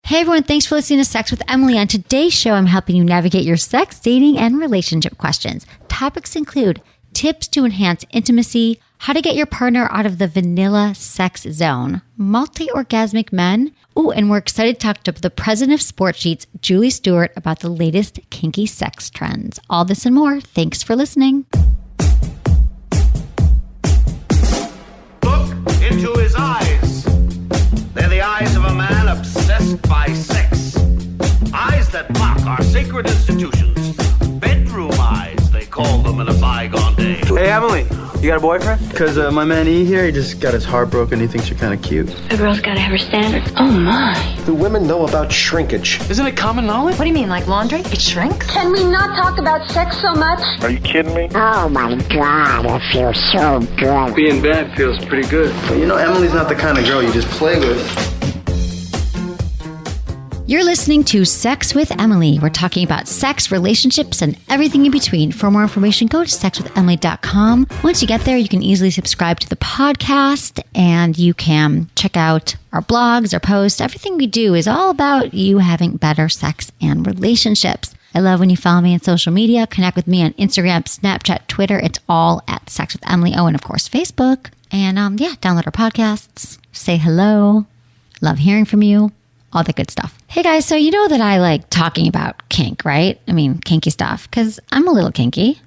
Hey everyone, thanks for listening to Sex with Emily. On today's show, I'm helping you navigate your sex, dating, and relationship questions. Topics include tips to enhance intimacy, how to get your partner out of the vanilla sex zone, multi-orgasmic men. Ooh, and we're excited to talk to the president of Sportsheets, Julie Stewart, about the latest kinky sex trends. All this and more. Thanks for listening. Look into his eyes. They're the eyes of a man obsessed by sex. Eyes that mock our sacred institutions. Bedroom eyes, they call them in a bygone day. Hey, Emily, you got a boyfriend? Because my man E here, he just got his heart broken. He thinks you're kind of cute. A girl's got to have her standards. Oh, my. Do women know about shrinkage? Isn't it common knowledge? What do you mean, like laundry? It shrinks? Can we not talk about sex so much? Are you kidding me? Oh my God, I feel so good. Being bad feels pretty good. But you know, Emily's not the kind of girl you just play with. You're listening to Sex with Emily. We're talking about sex, relationships, and everything in between. For more information, go to sexwithemily.com. Once you get there, you can easily subscribe to the podcast and you can check out our blogs, our posts. Everything we do is all about you having better sex and relationships. I love when you follow me on social media. Connect with me on Instagram, Snapchat, Twitter. It's all at Sex with Emily. Oh, and of course, Facebook. And download our podcasts. Say hello. Love hearing from you. All the good stuff. Hey guys, so you know that I like talking about kink, right? I mean, kinky stuff, because I'm a little kinky.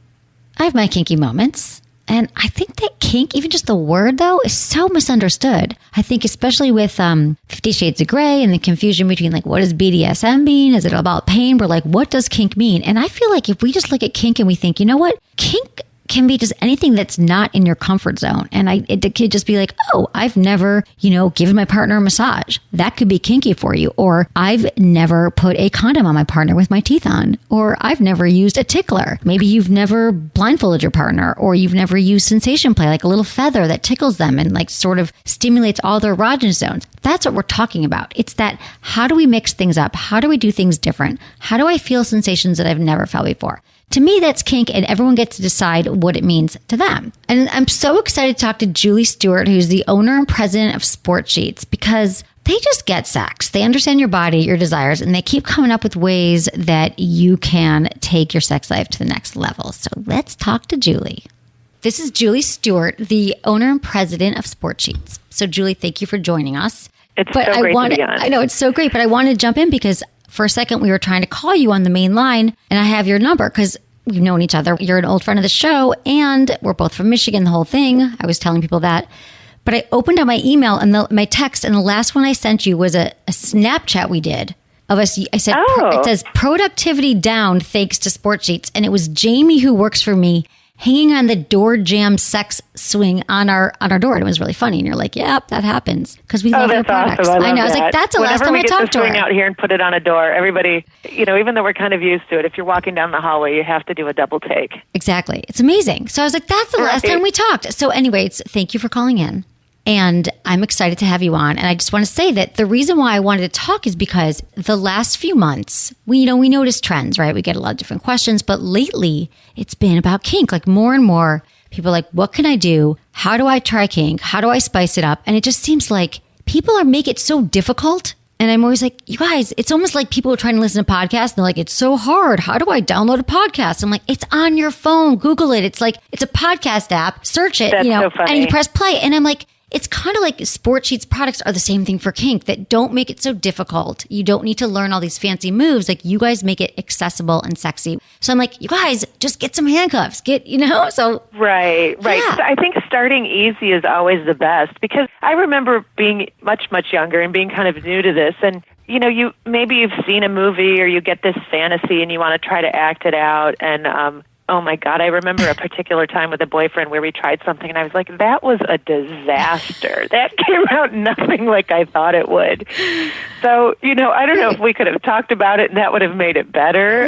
I have my kinky moments. And I think that kink, even just the word though, is so misunderstood. I think especially with 50 Shades of Grey and the confusion between like, what does BDSM mean? Is it about pain? We're like, what does kink mean? And I feel like if we just look at kink and we think, you know what? Kink can be just anything that's not in your comfort zone. And it could just be like, oh, I've never, given my partner a massage. That could be kinky for you. Or I've never put a condom on my partner with my teeth on. Or I've never used a tickler. Maybe you've never blindfolded your partner, or you've never used sensation play, like a little feather that tickles them and like sort of stimulates all their erogenous zones. That's what we're talking about. It's that, how do we mix things up? How do we do things different? How do I feel sensations that I've never felt before? To me, that's kink, and everyone gets to decide what it means to them. And I'm so excited to talk to Julie Stewart, who's the owner and president of Sportsheets, because they just get sex. They understand your body, your desires, and they keep coming up with ways that you can take your sex life to the next level. So let's talk to Julie. This is Julie Stewart, the owner and president of Sportsheets. So Julie, thank you for joining us. It's so great to be on. I know, it's so great, but I wanted to jump in because for a second, we were trying to call you on the main line, and I have your number because we've known each other. You're an old friend of the show, and we're both from Michigan, the whole thing. I was telling people that. But I opened up my email and my text, and the last one I sent you was a Snapchat we did of us. I said, It says, productivity down thanks to Sportsheets. And it was Jamie, who works for me, hanging on the door jam sex swing on our door. And it was really funny. And you're like, yep, that happens. Because we love your products. Awesome. I know. I was like, that's the last time I talked to her. Whenever we get the swing out here and put it on a door, everybody, even though we're kind of used to it, if you're walking down the hallway, you have to do a double take. Exactly. It's amazing. So I was like, that's the last time we talked. So anyways, thank you for calling in. And I'm excited to have you on. And I just want to say that the reason why I wanted to talk is because the last few months, we notice trends, right? We get a lot of different questions, but lately it's been about kink. Like more and more people are like, what can I do? How do I try kink? How do I spice it up? And it just seems like people make it so difficult. And I'm always like, you guys, it's almost like people are trying to listen to podcasts and they're like, it's so hard. How do I download a podcast? I'm like, it's on your phone. Google it. It's like, it's a podcast app. Search it, That's so funny. and you press play. And I'm like, it's kind of like Sportsheets products are the same thing for kink, that don't make it so difficult. You don't need to learn all these fancy moves. Like you guys make it accessible and sexy. So I'm like, you guys, just get some handcuffs. So. Right. Yeah. So I think starting easy is always the best, because I remember being much, much younger and being kind of new to this. And, you've seen a movie or you get this fantasy and you want to try to act it out. And, oh my God, I remember a particular time with a boyfriend where we tried something and I was like, that was a disaster. That came out nothing like I thought it would. So, I don't know if we could have talked about it and that would have made it better.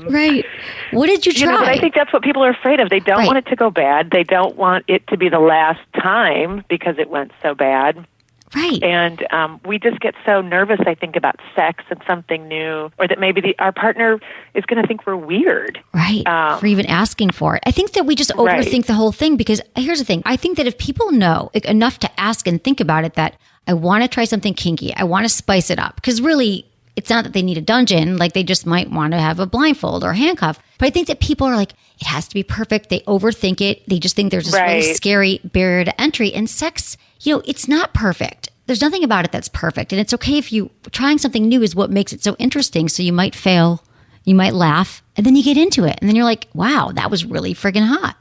Right. What did you try? But I think that's what people are afraid of. They don't want it to go bad. They don't want it to be the last time because it went so bad. Right. And we just get so nervous, I think, about sex and something new, or that maybe our partner is going to think we're weird. Right. For even asking for it. I think that we just overthink the whole thing, because here's the thing. I think that if people know enough to ask and think about it, that I want to try something kinky, I want to spice it up, because really, it's not that they need a dungeon. Like they just might want to have a blindfold or a handcuff. But I think that people are like, it has to be perfect. They overthink it. They just think there's this really scary barrier to entry. And sex, it's not perfect. There's nothing about it that's perfect. And it's okay if trying something new is what makes it so interesting. So you might fail, you might laugh, and then you get into it. And then you're like, wow, that was really friggin' hot.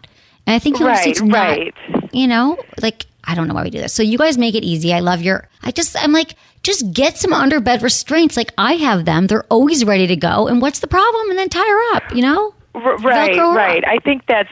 And I think it's not, like, I don't know why we do this. So you guys make it easy. I love I'm like, just get some underbed restraints. Like I have them. They're always ready to go. And what's the problem? And then tie her up, Right. Up. I think that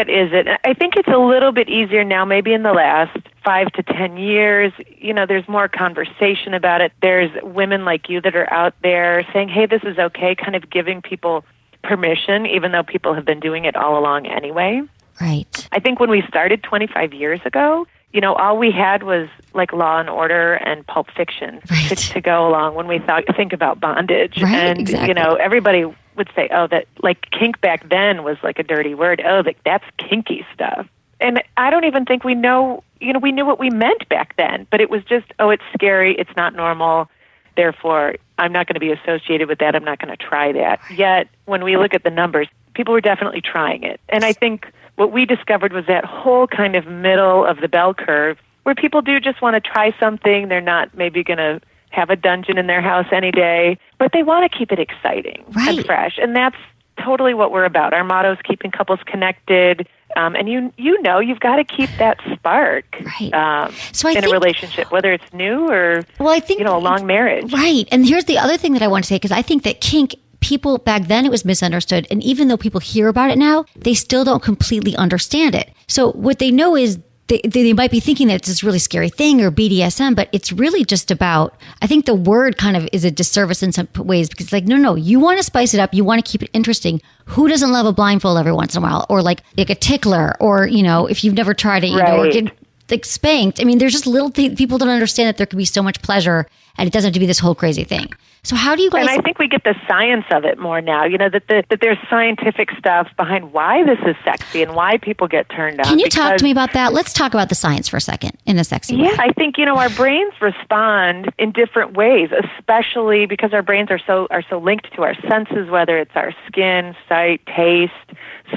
is it. I think it's a little bit easier now, maybe in the last 5 to 10 years. There's more conversation about it. There's women like you that are out there saying, hey, this is okay, kind of giving people permission, even though people have been doing it all along anyway. Right. I think when we started 25 years ago, all we had was like Law and Order and Pulp Fiction to go along when we think about bondage. Right, and, exactly. Everybody would say, oh, that like kink back then was like a dirty word. Oh, that's kinky stuff. And I don't even think we know, we knew what we meant back then, but it was just, oh, it's scary. It's not normal. Therefore, I'm not going to be associated with that. I'm not going to try that. Yet, when we look at the numbers, people were definitely trying it. And I think what we discovered was that whole kind of middle of the bell curve where people do just want to try something. They're not maybe going to have a dungeon in their house any day, but they want to keep it exciting and fresh. And that's totally what we're about. Our motto is keeping couples connected. And you've got to keep that spark in a relationship, whether it's new or a long marriage. Right. And here's the other thing that I want to say, because I think that kink, people back then, it was misunderstood. And even though people hear about it now, they still don't completely understand it. So what they know is they might be thinking that it's this really scary thing or BDSM, but it's really just about, I think the word kind of is a disservice in some ways because it's like, no, you want to spice it up. You want to keep it interesting. Who doesn't love a blindfold every once in a while? Or like a tickler or, if you've never tried it, or get like spanked. I mean, there's just little things. People don't understand that there can be so much pleasure and it doesn't have to be this whole crazy thing. So how do you guys... And I think we get the science of it more now, that there's scientific stuff behind why this is sexy and why people get turned on. Can you talk to me about that? Let's talk about the science for a second in a sexy way. Yeah, I think, our brains respond in different ways, especially because our brains are so linked to our senses, whether it's our skin, sight, taste,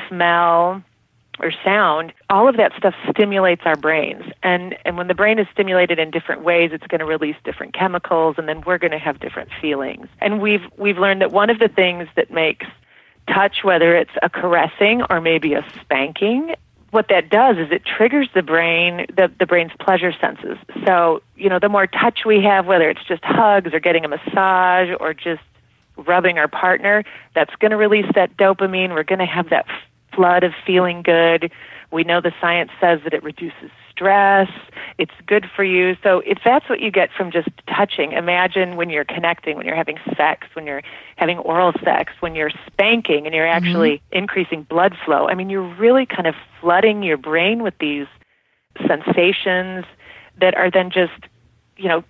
smell, or sound. All of that stuff stimulates our brains. And when the brain is stimulated in different ways, it's going to release different chemicals, and then we're going to have different feelings. And we've learned that one of the things that makes touch, whether it's a caressing or maybe a spanking, what that does is it triggers the brain's pleasure senses. So, the more touch we have, whether it's just hugs or getting a massage or just rubbing our partner, that's going to release that dopamine. We're going to have that flood of feeling good. We know the science says that it reduces stress. It's good for you. So if that's what you get from just touching, imagine when you're connecting, when you're having sex, when you're having oral sex, when you're spanking and you're actually increasing blood flow. I mean, you're really kind of flooding your brain with these sensations that are then just,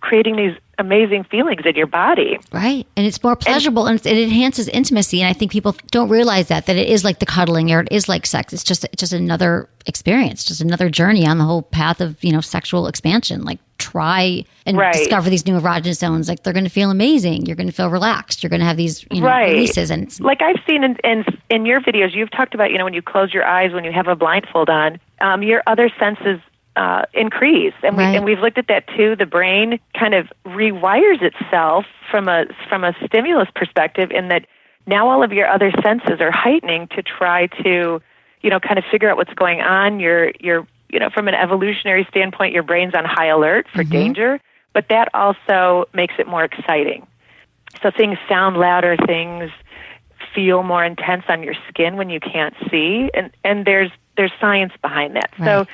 creating these amazing feelings in your body. Right. And it's more pleasurable and it enhances intimacy. And I think people don't realize that it is like the cuddling or it is like sex. It's just another experience, just another journey on the whole path of, sexual expansion. Like try and discover these new erogenous zones. Like they're going to feel amazing. You're going to feel relaxed. You're going to have these releases. And like I've seen in your videos, you've talked about, when you close your eyes, when you have a blindfold on, your other senses increase. And we've looked at that too. The brain kind of rewires itself from a stimulus perspective in that now all of your other senses are heightening to try to, kind of figure out what's going on. You're from an evolutionary standpoint, your brain's on high alert for danger, but that also makes it more exciting. So things sound louder, things feel more intense on your skin when you can't see. And there's science behind that. Right. So,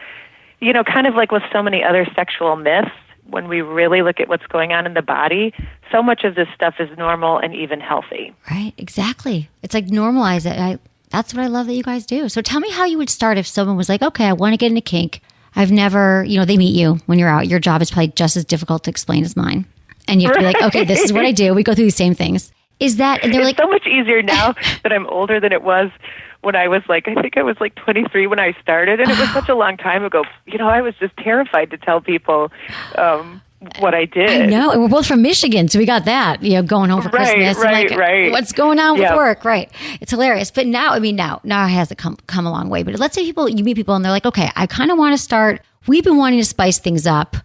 kind of like with so many other sexual myths, when we really look at what's going on in the body, so much of this stuff is normal and even healthy. Right, exactly. It's like normalize it. That's what I love that you guys do. So tell me how you would start if someone was like, okay, I want to get into kink. I've never, they meet you when you're out. Your job is probably just as difficult to explain as mine. And you have to be like, okay, this is what I do. We go through these same things. Is that, and they're it's so much easier now that I'm older than it was when I was I think I was 23 when I started, and it was such a long time ago. I was just terrified to tell people what I did. I know. And we're both from Michigan, so we got that, going home for Christmas. Right. What's going on with work? Right. It's hilarious. But now it has come a long way. But let's say you meet people and they're like, okay, I kind of want to start. We've been wanting to spice things up.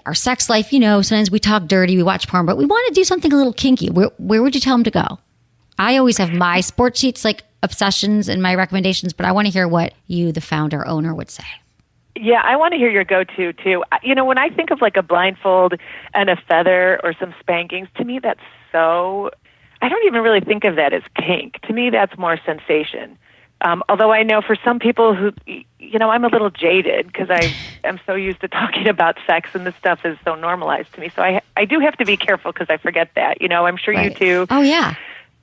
Our sex life, sometimes we talk dirty, we watch porn, but we want to do something a little kinky. Where would you tell them to go? I always have my Sportsheets, like obsessions and my recommendations, but I want to hear what you, the founder, owner, would say. Yeah, I want to hear your go-to, too. When I think of like a blindfold and a feather or some spankings, to me that's so... I don't even really think of that as kink. To me, that's more sensation. Although I know for some people who, I'm a little jaded because I am so used to talking about sex and this stuff is so normalized to me. So I do have to be careful because I forget that. I'm sure you too. Oh, yeah.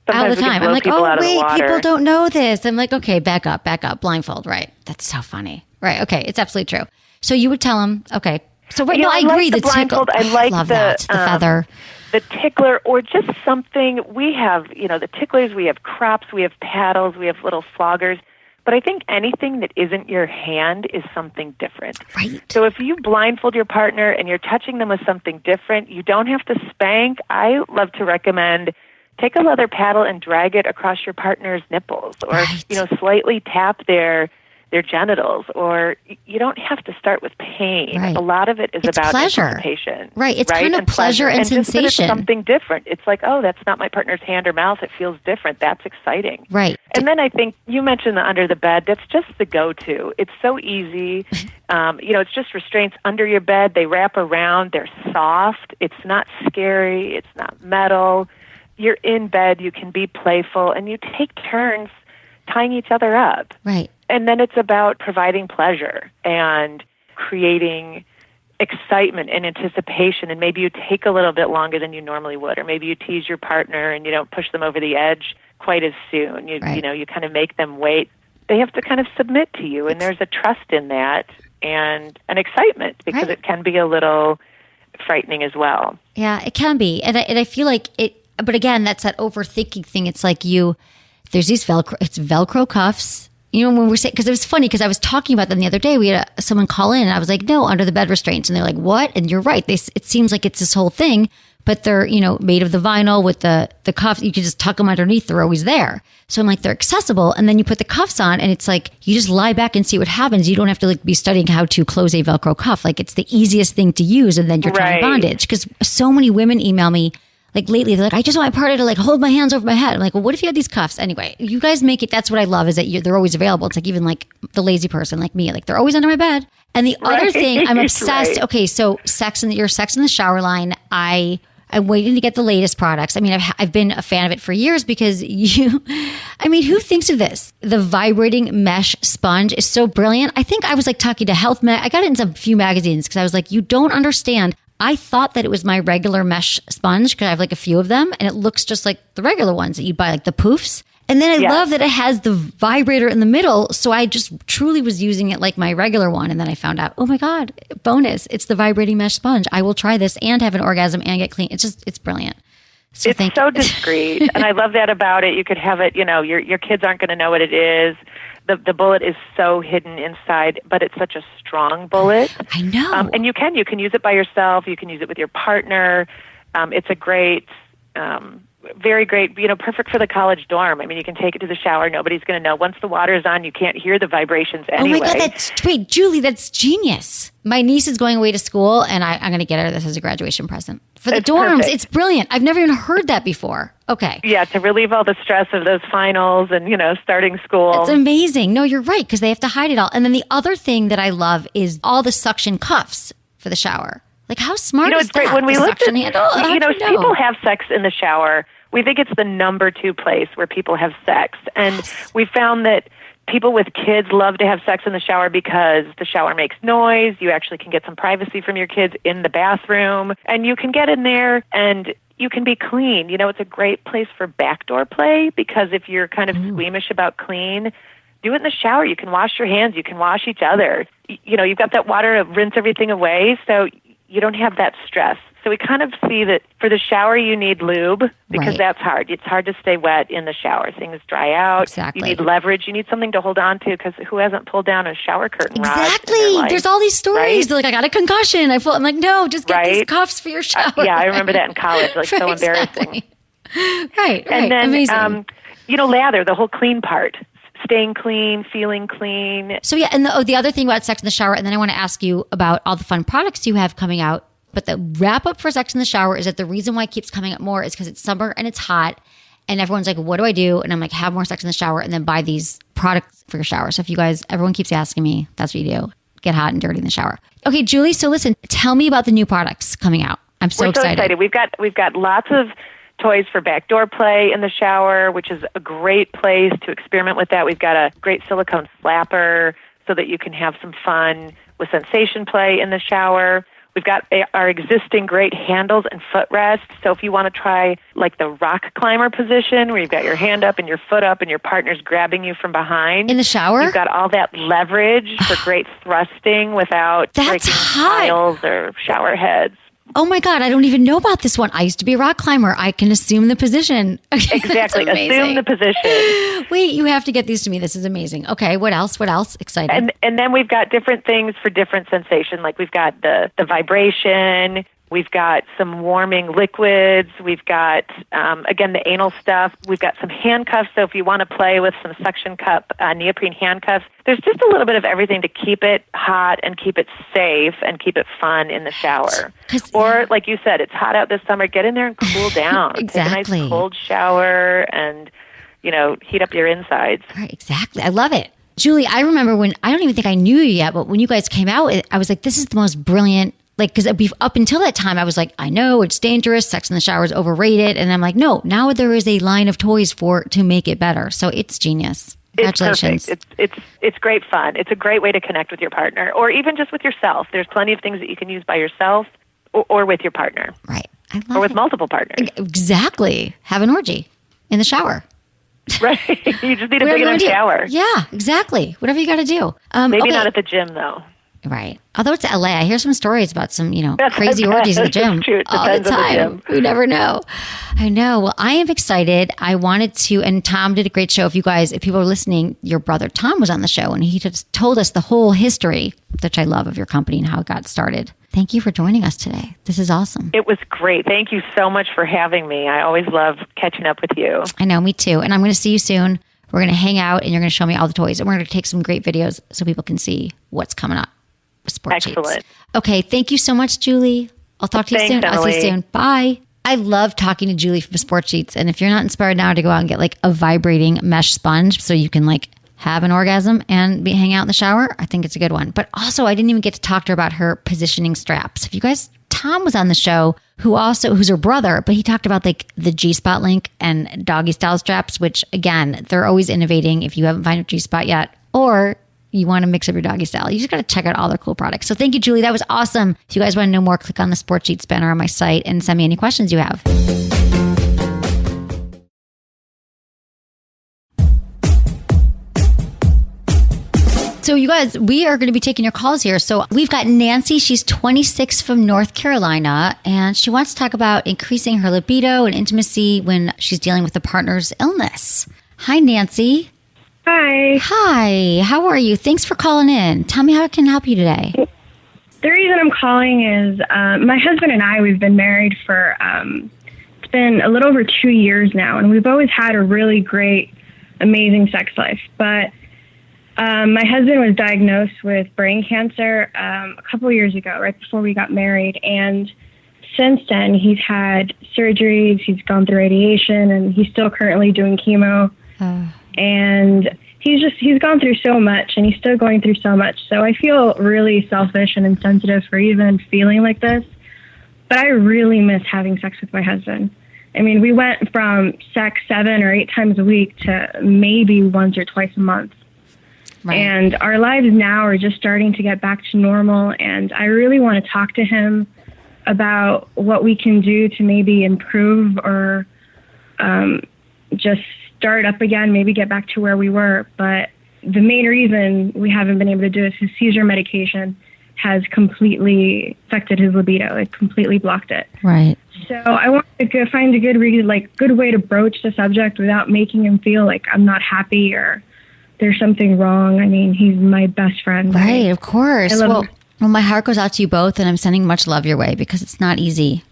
Sometimes all the time. I'm like, wait, people people don't know this. I'm like, okay, back up, blindfold. Right. That's so funny. Right. Okay. It's absolutely true. So you would tell them, okay. So right, I agree. Like the blindfold. I like the feather. The tickler, or just something. We have, the ticklers, we have crops, we have paddles, we have little floggers. But I think anything that isn't your hand is something different. Right. So if you blindfold your partner and you're touching them with something different, you don't have to spank. I love to recommend take a leather paddle and drag it across your partner's nipples, or slightly tap their genitals, or you don't have to start with pain. Right. A lot of it is it's about pleasure. anticipation. Right. It's right? kind of pleasure and sensation. sensation. Just that it's something different. It's like, oh, that's not my partner's hand or mouth. It feels different. That's exciting. Right. And then I think you mentioned the under the bed. That's just the go-to. It's so easy. It's just restraints under your bed. They wrap around. They're soft. It's not scary. It's not metal. You're in bed. You can be playful, and you take turns tying each other up. Right. And then it's about providing pleasure and creating excitement and anticipation. And maybe you take a little bit longer than you normally would, or maybe you tease your partner and you don't push them over the edge quite as soon. You kind of make them wait. They have to kind of submit to you, and there's a trust in that and an excitement because it can be a little frightening as well. Yeah, it can be. And I feel like it, but again, that's that overthinking thing. It's like there's these Velcro cuffs. When we're saying, because it was funny because I was talking about them the other day. We had someone call in and I was like, no, under the bed restraints. And they're like, what? And you're right. It seems like it's this whole thing, but they're, made of the vinyl with the cuffs. You can just tuck them underneath. They're always there. So I'm like, they're accessible. And then you put the cuffs on and it's like, you just lie back and see what happens. You don't have to be studying how to close a Velcro cuff. Like it's the easiest thing to use. And then you're trying bondage. Because so many women email me, like lately, they're like, I just want my partner to hold my hands over my head. I'm like, well, what if you had these cuffs? Anyway, you guys make it. That's what I love is that they're always available. It's like even like the lazy person like me, like they're always under my bed. And the other thing, I'm obsessed. Right. Okay, so your sex in the shower line. I'm waiting to get the latest products. I mean, I've been a fan of it for years because who thinks of this? The vibrating mesh sponge is so brilliant. I think I was talking to I got it in some few magazines because I was like, you don't understand. I thought that it was my regular mesh sponge because I have a few of them and it looks just like the regular ones that you buy, the poofs. And then I love that it has the vibrator in the middle. So I just truly was using it like my regular one. And then I found out, oh my God, bonus. It's the vibrating mesh sponge. I will try this and have an orgasm and get clean. It's brilliant. So it's so discreet. And I love that about it. You could have it, your kids aren't going to know what it is. The bullet is so hidden inside, but it's such a strong bullet. I know. And you can use it by yourself. You can use it with your partner. It's a great, very great, perfect for the college dorm. I mean, you can take it to the shower. Nobody's going to know. Once the water's on, you can't hear the vibrations anyway. Oh my God, wait, Julie, that's genius. My niece is going away to school and I'm going to get her this as a graduation present. For the dorms, perfect. It's brilliant. I've never even heard that before. Okay. Yeah, to relieve all the stress of those finals and, starting school. It's amazing. No, you're right, because they have to hide it all. And then the other thing that I love is all the suction cuffs for the shower. Like, how smart is it's great. that? When we looked at, people have sex in the shower. We think it's the number 2 place where people have sex. And we found that people with kids love to have sex in the shower because the shower makes noise. You actually can get some privacy from your kids in the bathroom. And you can get in there and you can be clean. It's a great place for backdoor play because if you're kind of squeamish about clean, do it in the shower. You can wash your hands. You can wash each other. You've got that water to rinse everything away, so you don't have that stress. So we kind of see that for the shower, you need lube because Right. that's hard. It's hard to stay wet in the shower. Things dry out. Exactly. You need leverage. You need something to hold on to because who hasn't pulled down a shower curtain rod in their Exactly. life? There's all these stories. right? They're like, I got a concussion. I'm like, no, just get these Right? cuffs for your shower. Yeah, I remember that in college. Like, so embarrassing. Exactly. Right. And then, Amazing. lather, the whole clean part. Staying clean, feeling clean. So yeah, and the other thing about sex in the shower, and then I want to ask you about all the fun products you have coming out. But the wrap up for sex in the shower is that the reason why it keeps coming up more is because it's summer and it's hot, and everyone's like, "What do I do?" And I'm like, "Have more sex in the shower, and then buy these products for your shower." So if you guys, everyone keeps asking me, that's what you do: get hot and dirty in the shower. Okay, Julie. So listen, tell me about the new products coming out. I'm so We're so excited. We've got lots of toys for backdoor play in the shower, which is a great place to experiment with that. We've got a great silicone slapper so that you can have some fun with sensation play in the shower. We've got our existing great handles and footrests. So if you want to try like the rock climber position where you've got your hand up and your foot up and your partner's grabbing you from behind. In the shower? You've got all that leverage for great thrusting without That's breaking hot. tiles or shower heads. Oh my God, I don't even know about this one. I used to be a rock climber. I can assume the position. Okay, that's Exactly. amazing. Assume the position. Wait, you have to get these to me. This is amazing. Okay, what else? What else? Exciting. And then we've got different things for different sensation. Like we've got the vibration. We've got some warming liquids. We've got, again, the anal stuff. We've got some handcuffs. So if you want to play with some suction cup neoprene handcuffs, there's just a little bit of everything to keep it hot and keep it safe and keep it fun in the shower. Or, like you said, it's hot out this summer. Get in there and cool down. Exactly. Take a nice cold shower and, heat up your insides. Right, exactly. I love it. Julie, I remember when, I don't even think I knew you yet, but when you guys came out, I was like, this is the most brilliant, because up until that time, I was like, I know it's dangerous. Sex in the shower is overrated. And I'm like, no, now there is a line of toys to make it better. So it's genius. Congratulations. It's perfect. It's great fun. It's a great way to connect with your partner or even just with yourself. There's plenty of things that you can use by yourself or with your partner. Right. I love or with it. multiple partners. Exactly. Have an orgy in the shower. Right. You just need a Whatever big you wanna enough do. shower. Yeah, exactly. Whatever you got to do. Maybe okay. not at the gym, though. Right. Although it's LA, I hear some stories about some, crazy That's orgies in the gym true. It all the depends on the time. gym. We never know. I know. Well, I am excited. I wanted to, and Tom did a great show. If people are listening, your brother Tom was on the show and he just told us the whole history, which I love, of your company and how it got started. Thank you for joining us today. This is awesome. It was great. Thank you so much for having me. I always love catching up with you. I know, me too. And I'm going to see you soon. We're going to hang out and you're going to show me all the toys and we're going to take some great videos so people can see what's coming up. Sportsheets. Excellent. Okay, thank you so much, Julie. I'll talk to you Thanks, soon. I'll see you Emily. soon. Bye. I love talking to Julie from Sportsheets. And if you're not inspired now to go out and get like a vibrating mesh sponge so you can like have an orgasm and hang out in the shower, I think it's a good one. But also, I didn't even get to talk to her about her positioning straps. If you guys, Tom was on the show, who's her brother, but he talked about like the G-spot link and doggy style straps, which again, they're always innovating. If you haven't found a G-spot yet, or you want to mix up your doggy style, you just got to check out all their cool products. So thank you, Julie. That was awesome. If you guys want to know more, click on the Sportsheets banner on my site and send me any questions you have. So you guys, we are going to be taking your calls here. So we've got Nancy. She's 26 from North Carolina, and she wants to talk about increasing her libido and intimacy when she's dealing with a partner's illness. Hi, Nancy. Hi. Hi, how are you? Thanks for calling in. Tell me how I can help you today. The reason I'm calling is my husband and I, we've been married for, it's been a little over 2 years now, and we've always had a really great, amazing sex life. But my husband was diagnosed with brain cancer a couple of years ago, right before we got married. And since then, he's had surgeries, he's gone through radiation, and he's still currently doing chemo. And he's gone through so much, and he's still going through so much. So I feel really selfish and insensitive for even feeling like this. But I really miss having sex with my husband. I mean, we went from sex 7 or 8 times a week to maybe once or twice a month. Right. And our lives now are just starting to get back to normal. And I really want to talk to him about what we can do to maybe improve or just start up again, maybe get back to where we were. But the main reason we haven't been able to do this is seizure medication has completely affected his libido. It completely blocked it. Right. So I wanted to find a good reason, like good way to broach the subject without making him feel like I'm not happy or there's something wrong. I mean, he's my best friend. Right, of course. I love him. Well, my heart goes out to you both, and I'm sending much love your way because it's not easy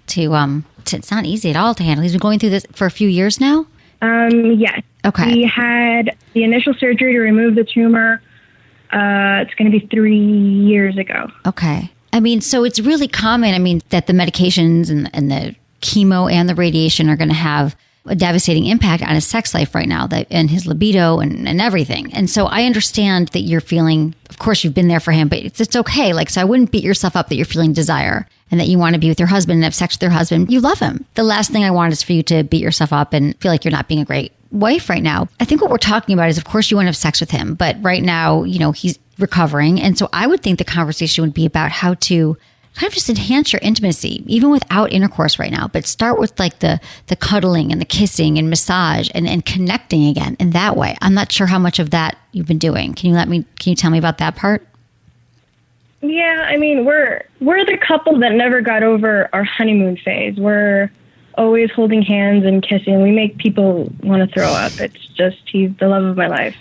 it's not easy at all to handle. He's been going through this for a few years now? Yes. Okay. He had the initial surgery to remove the tumor. It's going to be 3 years ago. Okay. I mean, so it's really common, that the medications and the chemo and the radiation are going to have a devastating impact on his sex life right now and his libido and everything. And so I understand that you're feeling, of course, you've been there for him, but it's okay. So I wouldn't beat yourself up that you're feeling desire and that you want to be with your husband and have sex with your husband. You love him. The last thing I want is for you to beat yourself up and feel like you're not being a great wife right now. I think what we're talking about is, of course, you want to have sex with him, but right now, he's recovering. And so I would think the conversation would be about how to kind of just enhance your intimacy, even without intercourse right now, but start with the cuddling and the kissing and massage and connecting again in that way. I'm not sure how much of that you've been doing. Can you tell me about that part? Yeah, we're the couple that never got over our honeymoon phase. We're always holding hands and kissing. We make people want to throw up. It's just, he's the love of my life.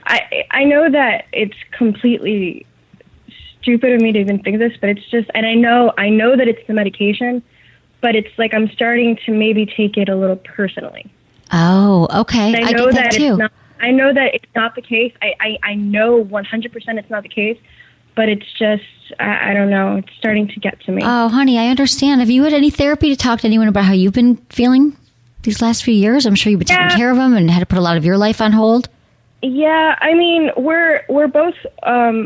I know that it's completely stupid of me to even think this, but it's just, and I know that it's the medication, but it's like I'm starting to maybe take it a little personally. Oh, okay. I know get that too. I know that it's not the case. I know 100% it's not the case, but it's just, I don't know. It's starting to get to me. Oh, honey, I understand. Have you had any therapy to talk to anyone about how you've been feeling these last few years? I'm sure you've been taking care of them and had to put a lot of your life on hold. Yeah, we're both,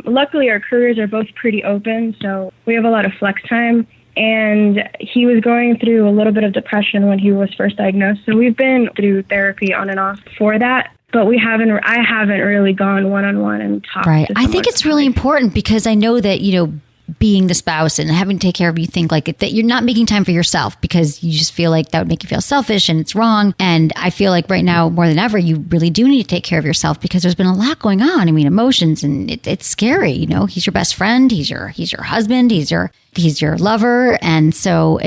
luckily our careers are both pretty open, so we have a lot of flex time. And he was going through a little bit of depression when he was first diagnosed. So we've been through therapy on and off for that. But I haven't really gone one-on-one and talked right. to I think it's really important because I know that, being the spouse and having to take care of you think like that you're not making time for yourself because you just feel like that would make you feel selfish and it's wrong. And I feel like right now more than ever, you really do need to take care of yourself because there's been a lot going on. Emotions and it's scary. He's your best friend. He's your husband. He's your lover. And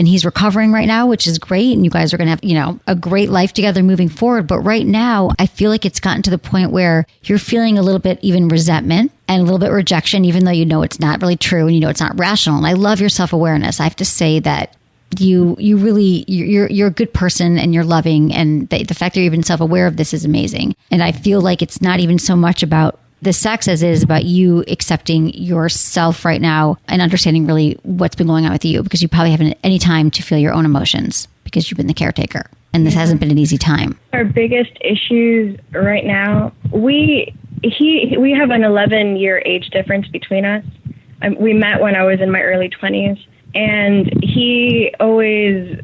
he's recovering right now, which is great. And you guys are going to have, a great life together moving forward. But right now, I feel like it's gotten to the point where you're feeling a little bit even resentment and a little bit rejection, even though it's not really true and it's not rational. And I love your self-awareness. I have to say that you're a good person and you're loving. And the fact that you're even self-aware of this is amazing. And I feel like it's not even so much about the sex as it is about you accepting yourself right now and understanding really what's been going on with you because you probably haven't any time to feel your own emotions because you've been the caretaker. And this hasn't been an easy time. Our biggest issues right now, we have an 11-year age difference between us. We met when I was in my early 20s, and he always,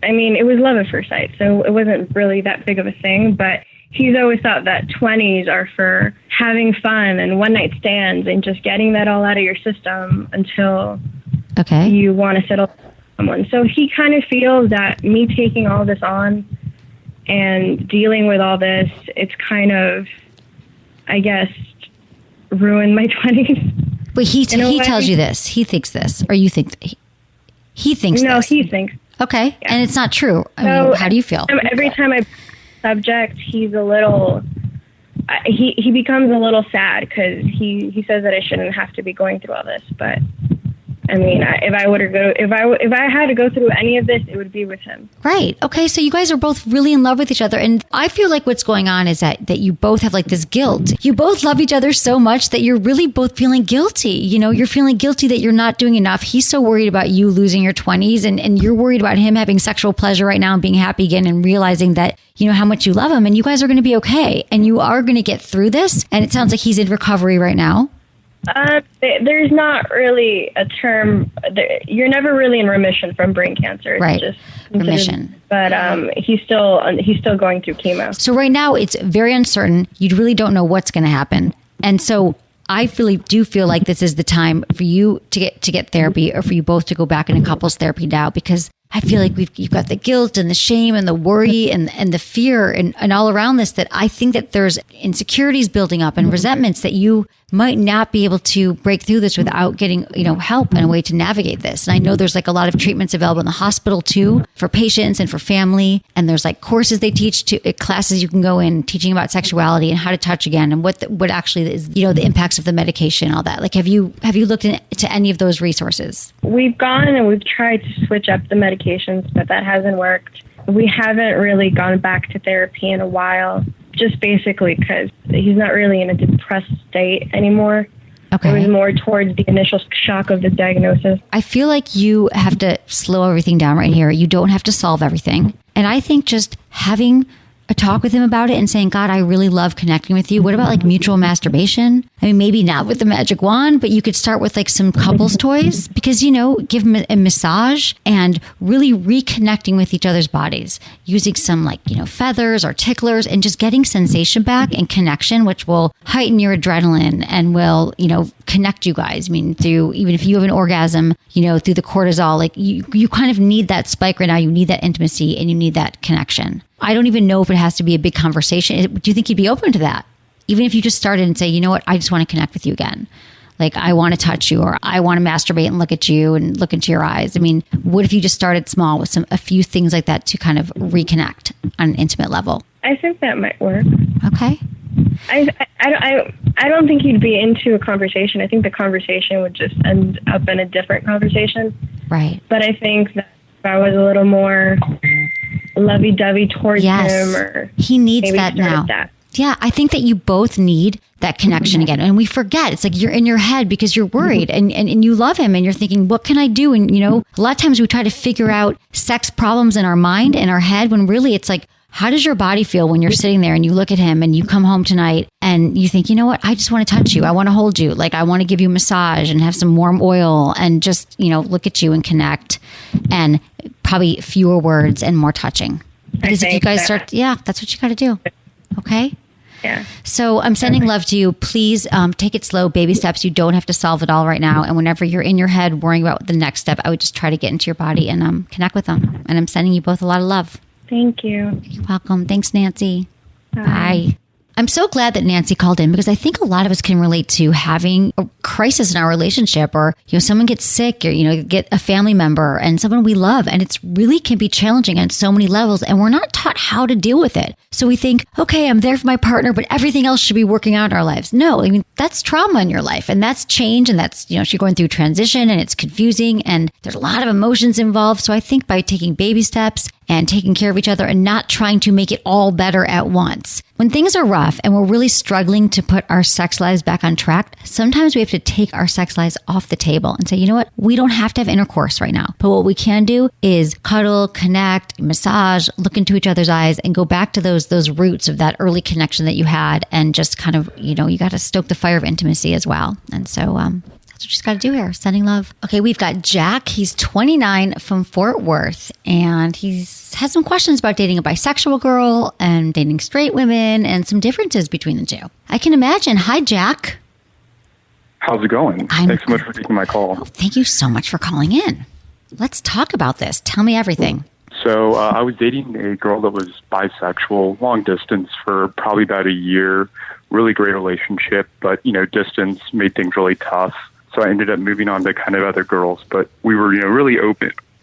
it was love at first sight, so it wasn't really that big of a thing, but he's always thought that 20s are for having fun and one-night stands and just getting that all out of your system until you want to settle with someone. So he kind of feels that me taking all this on and dealing with all this, it's kind of, I guess, ruined my 20s. But he tells you this. He thinks this. Or you think he thinks this. No, he thinks. Okay. Yeah. And it's not true. How do you feel? Every time I subject, he's a little, he becomes a little sad because he says that I shouldn't have to be going through all this. But if I had to go through any of this, it would be with him. Right. Okay. So you guys are both really in love with each other. And I feel like what's going on is that you both have like this guilt. You both love each other so much that you're really both feeling guilty. You're feeling guilty that you're not doing enough. He's so worried about you losing your 20s and you're worried about him having sexual pleasure right now and being happy again and realizing that, how much you love him and you guys are going to be okay. And you are going to get through this. And it sounds like he's in recovery right now. There's not really a term. You're never really in remission from brain cancer. It's right. Just remission. But he's still going through chemo. So right now it's very uncertain. You really don't know what's going to happen. And so I really do feel like this is the time for you to get therapy or for you both to go back into couples therapy now because I feel like you've got the guilt and the shame and the worry and the fear and all around this that I think that there's insecurities building up and resentments that you might not be able to break through this without getting, help and a way to navigate this. And I know there's like a lot of treatments available in the hospital too for patients and for family. And there's like courses they teach classes you can go in teaching about sexuality and how to touch again and what actually is, the impacts of the medication, all that. Like, have you looked into any of those resources? We've gone and we've tried to switch up the medications, but that hasn't worked. We haven't really gone back to therapy in a while, just basically because he's not really in a depressed state anymore. Okay. It was more towards the initial shock of the diagnosis. I feel like you have to slow everything down right here. You don't have to solve everything. And I think just having a talk with him about it and saying, God, I really love connecting with you. What about like mutual masturbation? I mean, maybe not with the magic wand, but you could start with like some couples toys because, give him a massage and really reconnecting with each other's bodies using some like, feathers or ticklers and just getting sensation back and connection, which will heighten your adrenaline and will, connect you guys. I mean, even if you have an orgasm, through the cortisol, like you kind of need that spike right now. You need that intimacy and you need that connection. I don't even know if it has to be a big conversation. Do you think you'd be open to that? Even if you just started and say, you know what, I just want to connect with you again. Like, I want to touch you, or I want to masturbate and look at you and look into your eyes. I mean, what if you just started small with a few things like that to kind of reconnect on an intimate level? I think that might work. Okay. I don't think he'd be into a conversation. I think the conversation would just end up in a different conversation. Right. But I think that if I was a little more lovey-dovey towards him, or he needs that now. Yeah, I think that you both need that connection again. And we forget. It's like you're in your head because you're worried and you love him and you're thinking, what can I do? And, a lot of times we try to figure out sex problems in our mind and our head when really it's like, how does your body feel when you're sitting there and you look at him and you come home tonight and you think, you know what, I just want to touch you. I want to hold you. Like, I want to give you a massage and have some warm oil and just, look at you and connect, and probably fewer words and more touching. Because if you guys start, that's what you got to do. Okay. Yeah. So I'm sending love to you. Please take it slow, baby steps. You don't have to solve it all right now. And whenever you're in your head worrying about the next step, I would just try to get into your body and connect with them. And I'm sending you both a lot of love. Thank you. You're welcome. Thanks, Nancy. Bye. Bye. I'm so glad that Nancy called in because I think a lot of us can relate to having a crisis in our relationship, or, someone gets sick, or, get a family member and someone we love. And it's really can be challenging on so many levels. And we're not taught how to deal with it. So we think, okay, I'm there for my partner, but everything else should be working out in our lives. No, I mean, that's trauma in your life and that's change. And that's, she's going through transition and it's confusing and there's a lot of emotions involved. So I think by taking baby steps and taking care of each other and not trying to make it all better at once. When things are rough and we're really struggling to put our sex lives back on track, sometimes we have to take our sex lives off the table and say, you know what? We don't have to have intercourse right now. But what we can do is cuddle, connect, massage, look into each other's eyes and go back to those roots of that early connection that you had and just kind of, you got to stoke the fire of intimacy as well. And so, that's what she's got to do here. Sending love. Okay, we've got Jack. He's 29 from Fort Worth, and he's has some questions about dating a bisexual girl and dating straight women and some differences between the two. I can imagine. Hi, Jack. How's it going? Thanks so much for taking my call. Oh, thank you so much for calling in. Let's talk about this. Tell me everything. So I was dating a girl that was bisexual, long distance for probably about a year. Really great relationship, but, distance made things really tough. So I ended up moving on to kind of other girls, but we were, really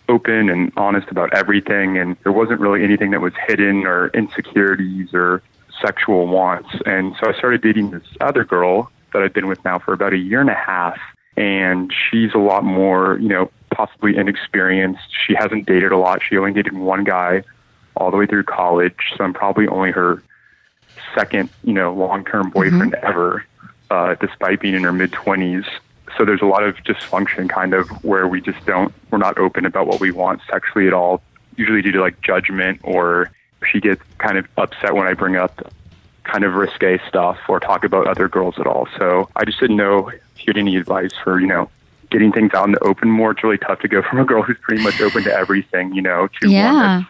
open and honest about everything. And there wasn't really anything that was hidden or insecurities or sexual wants. And so I started dating this other girl that I've been with now for about a year and a half. And she's a lot more, possibly inexperienced. She hasn't dated a lot. She only dated one guy all the way through college. So I'm probably only her second, long-term boyfriend ever, despite being in her mid-20s. So there's a lot of dysfunction kind of where we're not open about what we want sexually at all, usually due to like judgment, or she gets kind of upset when I bring up kind of risque stuff or talk about other girls at all. So I just didn't know if you had any advice for, getting things out in the open more. It's really tough to go from a girl who's pretty much open to everything, to one that's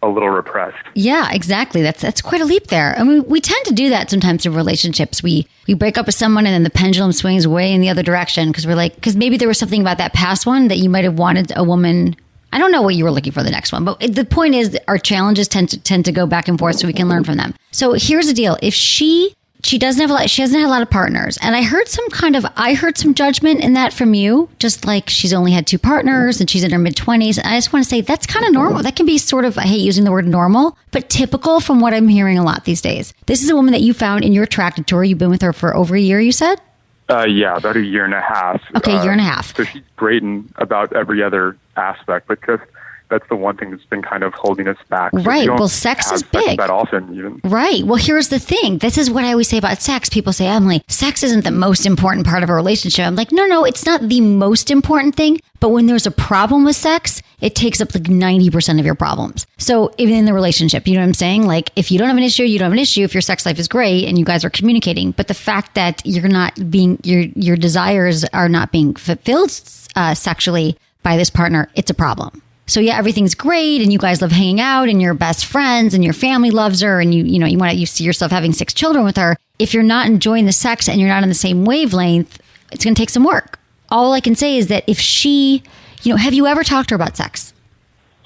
a little repressed. Yeah, exactly. That's quite a leap there. I mean, we tend to do that sometimes in relationships. We break up with someone and then the pendulum swings way in the other direction because maybe there was something about that past one that you might have wanted a woman. I don't know what you were looking for the next one, but the point is our challenges tend to go back and forth so we can learn from them. So here's the deal. If she she hasn't had a lot of partners. And I heard some judgment in that from you, just like she's only had 2 partners and she's in her mid-20s. And I just want to say that's kind of normal. That can be sort of, I hate using the word normal, but typical from what I'm hearing a lot these days. This is a woman that you found and you're attracted to her. You've been with her for over a year, you said? Yeah, about a year and a half. Okay, year and a half. So she's great in about every other aspect, but just that's the one thing that's been kind of holding us back. So right. Well, sex is big. That often, even. Right. Well, here's the thing. This is what I always say about sex. People say, Emily, sex isn't the most important part of a relationship. I'm like, no, it's not the most important thing. But when there's a problem with sex, it takes up like 90% of your problems. So even in the relationship, you know what I'm saying? Like if you don't have an issue, you don't have an issue if your sex life is great and you guys are communicating. But the fact that you're not being, your desires are not being fulfilled sexually by this partner, it's a problem. So yeah, everything's great and you guys love hanging out and you're best friends and your family loves her and you see yourself having 6 children with her. If you're not enjoying the sex and you're not on the same wavelength, it's going to take some work. All I can say is that if she, have you ever talked to her about sex?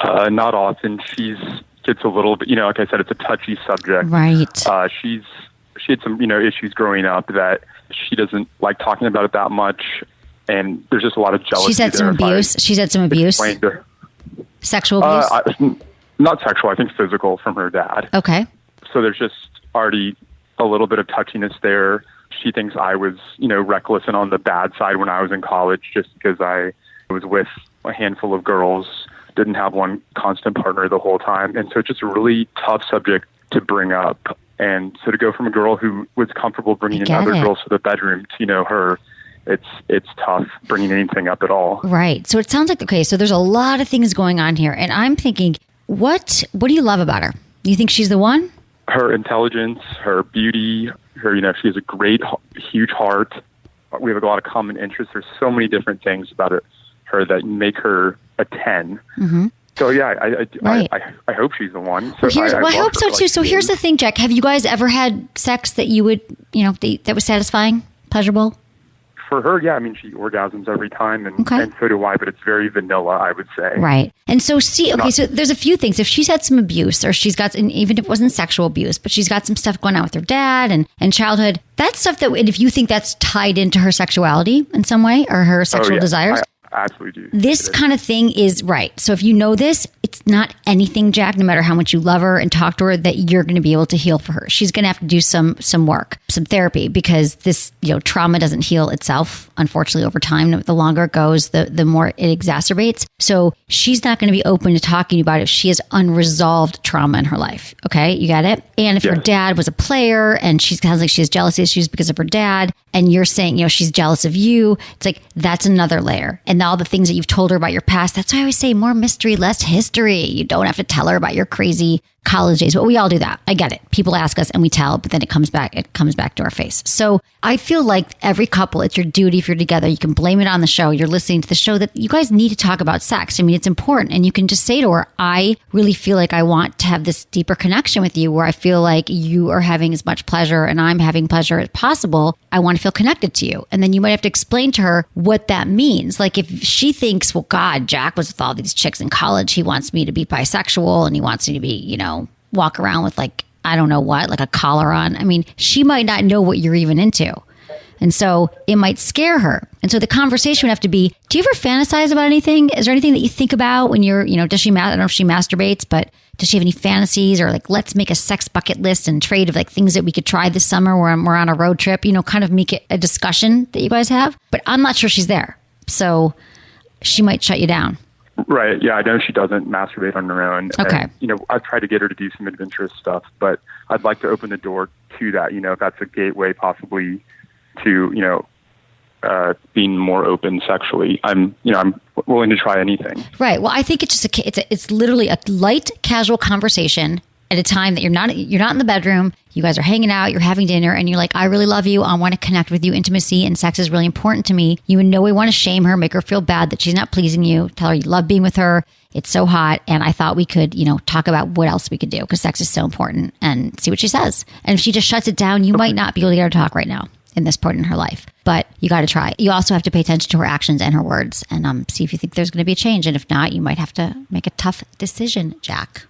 Not often. She gets a little bit, like I said, it's a touchy subject. Right. She had some, issues growing up that she doesn't like talking about it that much. And there's just a lot of jealousy. She's had some abuse. Sexual abuse? Not sexual, I think physical from her dad. Okay. So there's just already a little bit of touchiness there. She thinks I was, reckless and on the bad side when I was in college just because I was with a handful of girls, didn't have one constant partner the whole time. And so it's just a really tough subject to bring up. And so to go from a girl who was comfortable bringing in other girls to the bedroom to, her, it's tough bringing anything up at all. Right. So it sounds like, okay, so there's a lot of things going on here. And I'm thinking, what do you love about her? You think she's the one? Her intelligence, her beauty, her, she has a great, huge heart. We have a lot of common interests. There's so many different things about her that make her a 10. Mm-hmm. So yeah, I hope she's the one. So I hope so too. So here's the thing, Jack. Have you guys ever had sex that you would, that was satisfying, pleasurable? For her, yeah, she orgasms every time, and so do I, but it's very vanilla, I would say. Right. And so so there's a few things. If she's had some abuse, or she's got, and even if it wasn't sexual abuse, but she's got some stuff going on with her dad and childhood, that's stuff that, if you think that's tied into her sexuality in some way, or her sexual desires. I absolutely do. This kind of thing is right. So if you know this, it's not anything, Jack, no matter how much you love her and talk to her, that you're going to be able to heal for her. She's going to have to do some work, some therapy, because this, trauma doesn't heal itself, unfortunately, over time. The longer it goes, the more it exacerbates. So she's not going to be open to talking about it if she has unresolved trauma in her life. Okay, you got it? And if her dad was a player and she sounds like she has jealousy issues because of her dad, and you're saying, she's jealous of you, it's like, that's another layer. And all the things that you've told her about your past, that's why I always say more mystery, less history. You don't have to tell her about your crazy college days, but we all do that. I get it. People ask us and we tell, but then it comes back to our face. So I feel like every couple, it's your duty if you're together. You can blame it on the show. You're listening to the show, that you guys need to talk about sex. It's important. And you can just say to her, I really feel like I want to have this deeper connection with you, where I feel like you are having as much pleasure and I'm having pleasure as possible. I want to feel connected to you. And then you might have to explain to her what that means. Like if she thinks, well, God, Jack was with all these chicks in college. He wants me to be bisexual and he wants me to be, walk around with like, I don't know what, like a collar on. She might not know what you're even into. And so it might scare her. And so the conversation would have to be, do you ever fantasize about anything? Is there anything that you think about when you're, does she, I don't know if she masturbates, but does she have any fantasies, or like, let's make a sex bucket list and trade of like things that we could try this summer where we're on a road trip, kind of make it a discussion that you guys have. But I'm not sure she's there. So she might shut you down. Right. Yeah, I know she doesn't masturbate on her own. Okay. And, I've tried to get her to do some adventurous stuff, but I'd like to open the door to that, if that's a gateway possibly to, being more open sexually. I'm willing to try anything. Right. Well, I think it's just it's literally a light, casual conversation at a time that you're not in the bedroom. You guys are hanging out, you're having dinner, and you're like, I really love you. I want to connect with you. Intimacy and sex is really important to me. You in no way want to shame her, make her feel bad that she's not pleasing you. Tell her you love being with her. It's so hot. And I thought we could, talk about what else we could do, because sex is so important, and see what she says. And if she just shuts it down, you might not be able to get her to talk right now in this point in her life. But you got to try. You also have to pay attention to her actions and her words, and see if you think there's going to be a change. And if not, you might have to make a tough decision, Jack.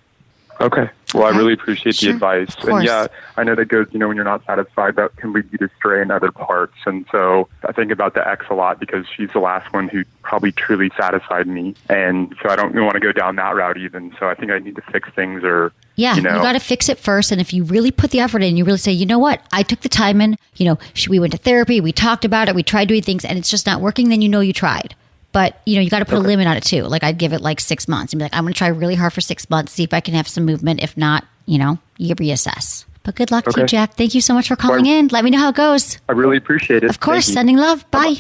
Okay. Well, I really appreciate Sure. the advice. Of course. And yeah, I know that goes, when you're not satisfied, that can lead you to stray in other parts. And so I think about the ex a lot because she's the last one who probably truly satisfied me. And so I don't want to go down that route even. So I think I need to fix things or, Yeah, you got to fix it first. And if you really put the effort in, you really say, you know what, I took the time in, we went to therapy, we talked about it, we tried doing things and it's just not working, then you tried. But, you got to put a limit on it too. Like I'd give it like 6 months and be like, I'm going to try really hard for 6 months, see if I can have some movement. If not, you reassess. But good luck to you, Jack. Thank you so much for calling in. Let me know how it goes. I really appreciate it. Of course. Thank you. Sending love. Bye.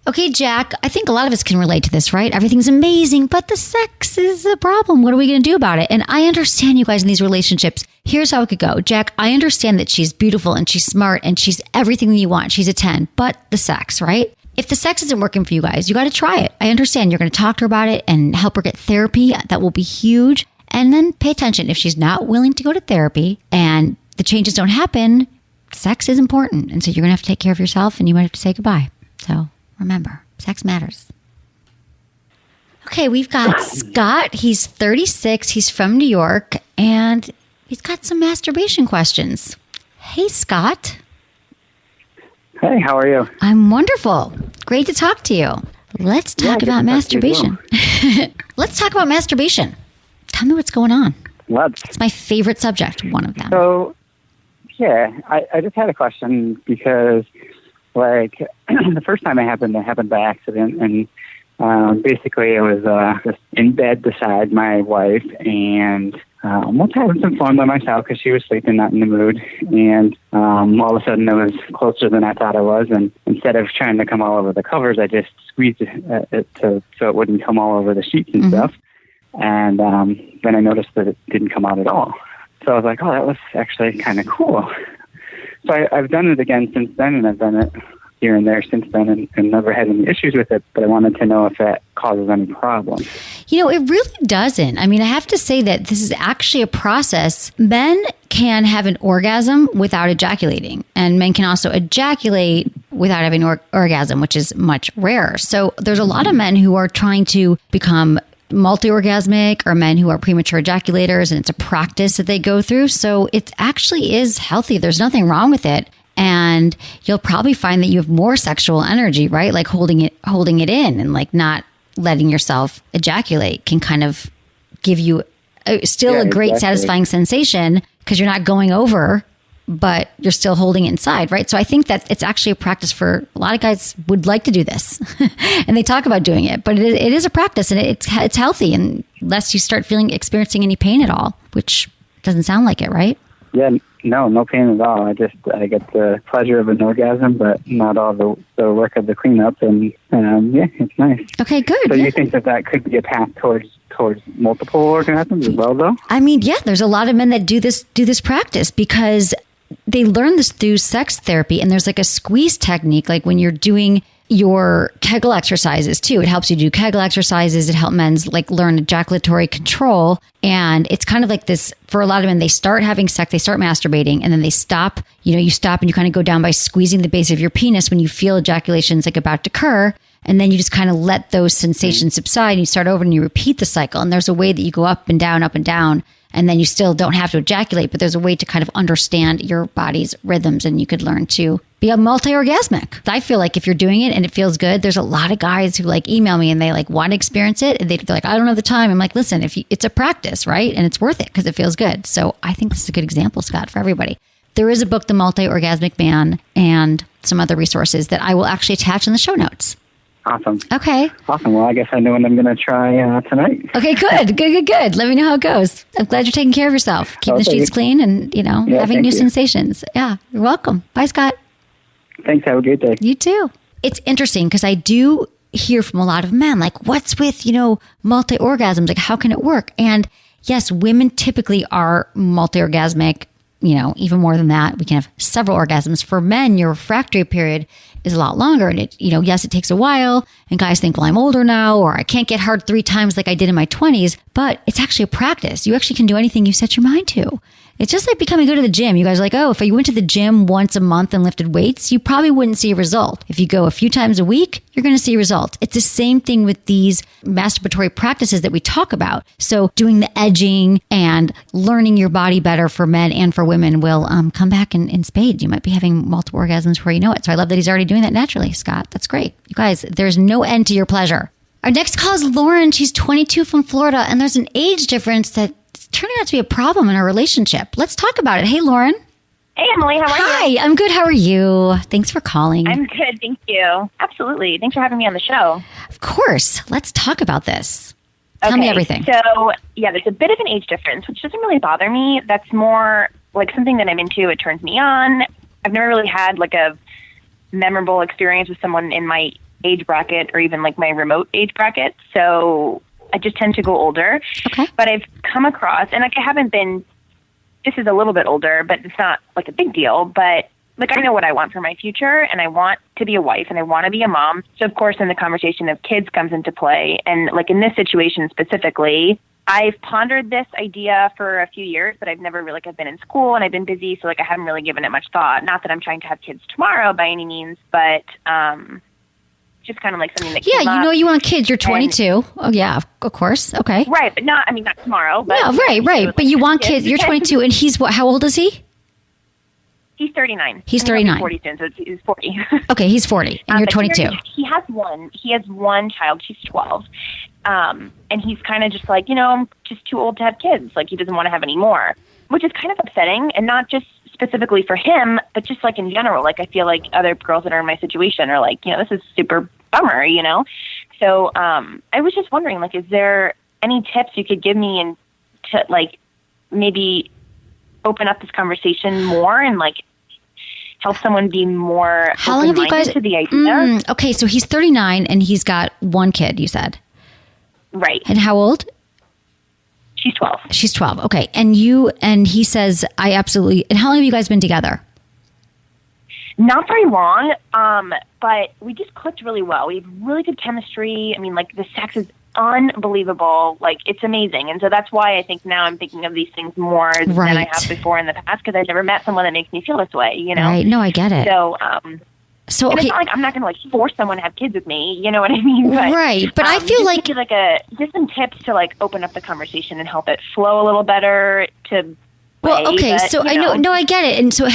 Okay, Jack, I think a lot of us can relate to this, right? Everything's amazing, but the sex is a problem. What are we going to do about it? And I understand you guys in these relationships. Here's how it could go. Jack, I understand that she's beautiful and she's smart and she's everything that you want. She's a 10, but the sex, right? If the sex isn't working for you guys, you got to try it. I understand you're going to talk to her about it and help her get therapy. That will be huge. And then pay attention. If she's not willing to go to therapy and the changes don't happen, sex is important. And so you're going to have to take care of yourself and you might have to say goodbye. So remember, sex matters. Okay, we've got Scott. He's 36. He's from New York and he's got some masturbation questions. Hey, Scott. Hey, how are you? I'm wonderful. Great to talk to you. Let's talk about masturbation. Let's talk about masturbation. Tell me what's going on. It's my favorite subject, one of them. So, I just had a question because, the first time it happened by accident. And basically, it was just in bed beside my wife and almost having some fun by myself because she was sleeping, not in the mood. And all of a sudden, it was closer than I thought it was. And instead of trying to come all over the covers, I just squeezed it so it wouldn't come all over the sheets and stuff. And then I noticed that it didn't come out at all. So I was like, oh, that was actually kind of cool. So I've done it again since then, and I've done it here and there since then and never had any issues with it, but I wanted to know if that causes any problems. It really doesn't. I mean, I have to say that this is actually a process. Men can have an orgasm without ejaculating, and men can also ejaculate without having an orgasm, which is much rarer. So there's a lot of men who are trying to become multi-orgasmic or men who are premature ejaculators, and it's a practice that they go through. So it actually is healthy. There's nothing wrong with it. And you'll probably find that you have more sexual energy, right? Like holding it in and like not letting yourself ejaculate can kind of give you a great satisfying sensation because you're not going over, but you're still holding it inside, right? So I think that it's actually a practice for a lot of guys would like to do this and they talk about doing it, but it is a practice and it's healthy unless you start experiencing any pain at all, which doesn't sound like it, right? Yeah, no pain at all. I get the pleasure of an orgasm, but not all the work of the cleanup. And it's nice. Okay, good. So you think that could be a path towards multiple orgasms as well, though? I mean, yeah, there's a lot of men that do this practice because they learn this through sex therapy, and there's like a squeeze technique, like when you're doing your Kegel exercises too. It helps you do Kegel exercises. It helps men learn ejaculatory control. And it's kind of like this for a lot of men. They start having sex, they start masturbating, and then they stop. You stop and you kind of go down by squeezing the base of your penis when you feel ejaculation's about to occur. And then you just kind of let those sensations subside and you start over and you repeat the cycle. And there's a way that you go up and down, and then you still don't have to ejaculate, but there's a way to kind of understand your body's rhythms, and you could learn to be a multi-orgasmic. I feel like if you're doing it and it feels good, there's a lot of guys who email me and they want to experience it, and they're like, I don't have the time. I'm like, listen, it's a practice, right? And it's worth it because it feels good. So I think this is a good example, Scott, for everybody. There is a book, The Multi-Orgasmic Man, and some other resources that I will actually attach in the show notes. Awesome. Okay. Awesome. Well, I guess I know what I'm going to try tonight. Okay, good. Let me know how it goes. I'm glad you're taking care of yourself, keeping the sheets clean and, having new sensations. Yeah, you're welcome. Bye, Scott. Thanks. Have a great day. You too. It's interesting because I do hear from a lot of men, what's with, multi-orgasms? How can it work? And yes, women typically are multi-orgasmic, even more than that. We can have several orgasms. For men, your refractory period is a lot longer. And yes, it takes a while. And guys think, well, I'm older now, or I can't get hard 3 times like I did in my 20s. But it's actually a practice. You actually can do anything you set your mind to. It's just like becoming go to the gym. You guys are like, oh, if you went to the gym once a month and lifted weights, you probably wouldn't see a result. If you go a few times a week, you're going to see a result. It's the same thing with these masturbatory practices that we talk about. So doing the edging and learning your body better for men and for women will come back in spades. You might be having multiple orgasms before you know it. So I love that he's already doing that naturally, Scott. That's great. You guys, there's no end to your pleasure. Our next call is Lauren. She's 22 from Florida, and there's an age difference that's turning out to be a problem in our relationship. Let's talk about it. Hey, Lauren. Hey, Emily. How are you? Hi, I'm good. How are you? Thanks for calling. I'm good. Thank you. Absolutely. Thanks for having me on the show. Of course. Let's talk about this. Tell me everything. So, yeah, there's a bit of an age difference, which doesn't really bother me. That's more like something that I'm into. It turns me on. I've never really had like a memorable experience with someone in my age bracket or even like my remote age bracket. So I just tend to go older. Okay. But I've come across, and like I haven't been, this is a little bit older, but it's not like a big deal. But like I know what I want for my future, and I want to be a wife, and I want to be a mom. So of course, then the conversation of kids comes into play. And like in this situation specifically, I've pondered this idea for a few years, but I've never really, like, I've been in school and I've been busy, so like I haven't really given it much thought. Not that I'm trying to have kids tomorrow by any means, but just kind of like something that came up. You want kids. You're 22. Oh, yeah, of course. Okay. Right, but not tomorrow. But no, right. But you want kids. You're 22, and he's what? How old is he? He's 39. He's 39. He's 40 soon, so he's 40. Okay, he's 40, and you're 22. He has one child. She's 12. And he's kind of just like, I'm just too old to have kids. Like, he doesn't want to have any more, which is kind of upsetting, and not just specifically for him, but just like in general. Like, I feel like other girls that are in my situation are like, this is super bummer, So I was just wondering, like, is there any tips you could give me and to like maybe open up this conversation more and like help someone be more open-minded to the idea? Okay, so he's 39 and he's got one kid, you said. Right. And how old? She's 12. She's 12. Okay. And he says, I absolutely, and how long have you guys been together? Not very long, but we just clicked really well. We have really good chemistry. I mean, like, the sex is unbelievable. Like, it's amazing. And so that's why I think now I'm thinking of these things more than I have before in the past, because I've never met someone that makes me feel this way, Right. No, I get it. So, okay. It's not like I'm not going to like force someone to have kids with me. You know what I mean? But, right. But I feel like just some tips to like open up the conversation and help it flow a little better to. Well, okay. But, so I know. No, I get it. And so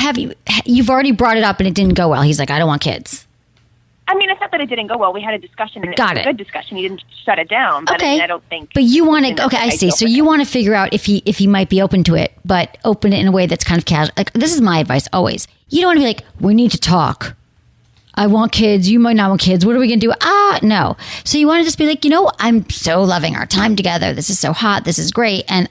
you've already brought it up and it didn't go well. He's like, I don't want kids. I mean, it's not that it didn't go well. We had a discussion and it was a good discussion. He didn't shut it down. But okay. I mean, I don't think. But you want to. Okay, I see. So you want to figure out if he might be open to it, but open it in a way that's kind of casual. Like, this is my advice always. You don't want to be like, we need to talk. I want kids. You might not want kids. What are we going to do? No. So you want to just be like, I'm so loving our time together. This is so hot. This is great. And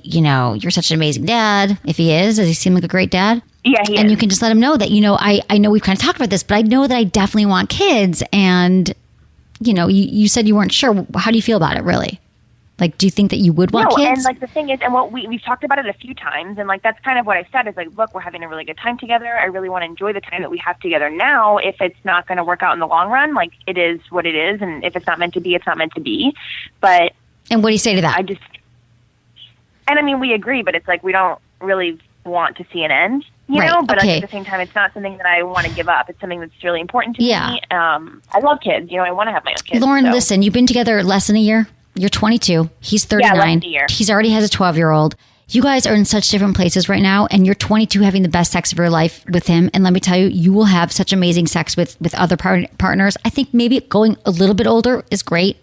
you're such an amazing dad. If he is, does he seem like a great dad? Yeah, he is. And you can just let him know that, I know we've kind of talked about this, but I know that I definitely want kids. And, you said you weren't sure. How do you feel about it, really? Like, do you think that you would want kids? No, and like the thing is, and what we've talked about it a few times, and like that's kind of what I said is like, look, we're having a really good time together. I really want to enjoy the time that we have together now. If it's not going to work out in the long run, like it is what it is, and if it's not meant to be, it's not meant to be. But and what do you say to that? I mean, we agree, but it's like we don't really want to see an end, know. But like, at the same time, it's not something that I want to give up. It's something that's really important to me. I love kids. I want to have my own kids. Lauren, listen, you've been together less than a year. You're 22. He's 39. Yeah, less than a year. He's already has a 12-year-old. You guys are in such different places right now, and you're 22 having the best sex of your life with him. And let me tell you, you will have such amazing sex with other partners. I think maybe going a little bit older is great,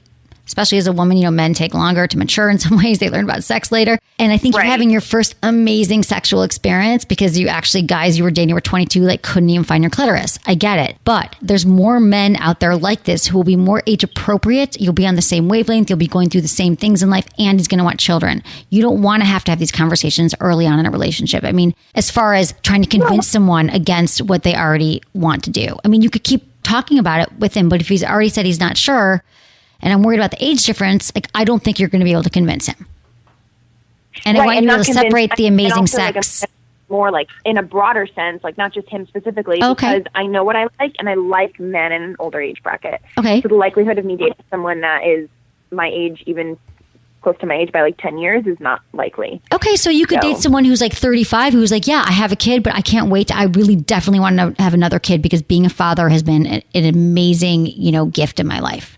especially as a woman. Men take longer to mature in some ways. They learn about sex later. And I think you're having your first amazing sexual experience because guys you were dating were 22, like couldn't even find your clitoris. I get it. But there's more men out there like this who will be more age appropriate. You'll be on the same wavelength. You'll be going through the same things in life, and he's going to want children. You don't want to have these conversations early on in a relationship. I mean, as far as trying to convince someone against what they already want to do. I mean, you could keep talking about it with him, but if he's already said he's not sure, and I'm worried about the age difference, like, I don't think you're going to be able to convince him. And I want you to be able to separate the amazing sex. Like, more like in a broader sense, like not just him specifically, because I know what I like, and I like men in an older age bracket. Okay. So the likelihood of me dating someone that is my age, even close to my age by like 10 years is not likely. Okay, so you could date someone who's like 35 who's like, yeah, I have a kid, but I can't wait. I really definitely want to have another kid because being a father has been an amazing, gift in my life.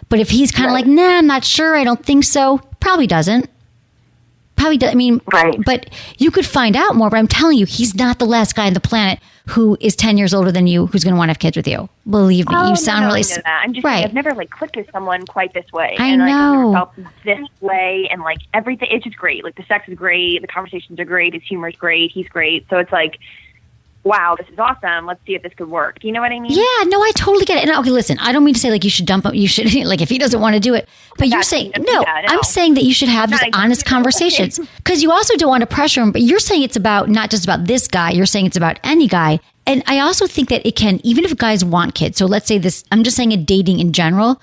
But if he's kind of like, nah, I'm not sure. I don't think so. Probably doesn't. Probably does. I mean, but you could find out more. But I'm telling you, he's not the last guy on the planet who is 10 years older than you who's going to want to have kids with you. Believe me, you sound really... I know that. I'm just saying, I've never like clicked with someone quite this way. I know. I've never felt this way, and like everything, it's just great. Like the sex is great, the conversations are great, his humor is great, he's great. So it's like, wow, this is awesome. Let's see if this could work. You know what I mean? Yeah, no, I totally get it. And okay, listen, I don't mean to say like you should dump him. You should like if he doesn't want to do it. But you're saying no. I'm saying that you should have just honest conversations because you also don't want to pressure him. But you're saying it's about not just about this guy. You're saying it's about any guy. And I also think that it can, even if guys want kids. So let's say this. I'm just saying in dating in general.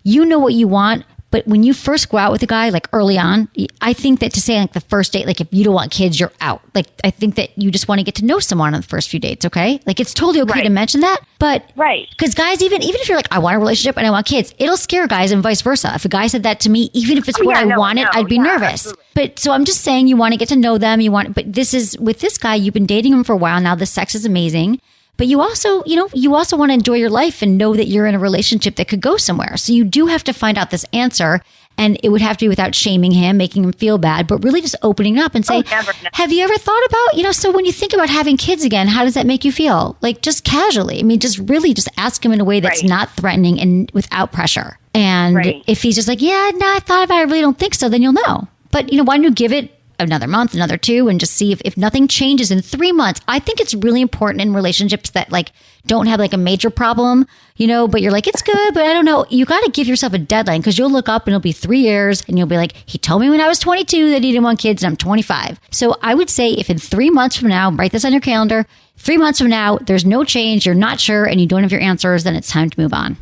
You know what you want. But when you first go out with a guy, like early on, I think that to say like the first date, like if you don't want kids, you're out. Like I think that you just want to get to know someone on the first few dates, okay? Like it's totally okay to mention that. But because guys, even if you're like, I want a relationship and I want kids, it'll scare guys and vice versa. If a guy said that to me, even if it's what I wanted, I'd be nervous. Absolutely. But so I'm just saying you want to get to know them. But this is with this guy, you've been dating him for a while now. The sex is amazing. But you also, you also want to enjoy your life and know that you're in a relationship that could go somewhere. So you do have to find out this answer, and it would have to be without shaming him, making him feel bad, but really just opening up and say, have you ever thought about, so when you think about having kids again, how does that make you feel? Like just casually. I mean, just really just ask him in a way that's not threatening and without pressure. And if he's just like, yeah, no, I thought about it. I really don't think so. Then you'll know. But, why don't you give it another month, another 2, and just see if nothing changes in 3 months. I think it's really important in relationships that like don't have like a major problem, but you're like, it's good, but I don't know. You got to give yourself a deadline because you'll look up and it'll be 3 years and you'll be like, he told me when I was 22 that he didn't want kids and I'm 25. So I would say if in 3 months from now, write this on your calendar, 3 months from now, there's no change, you're not sure, and you don't have your answers, then it's time to move on.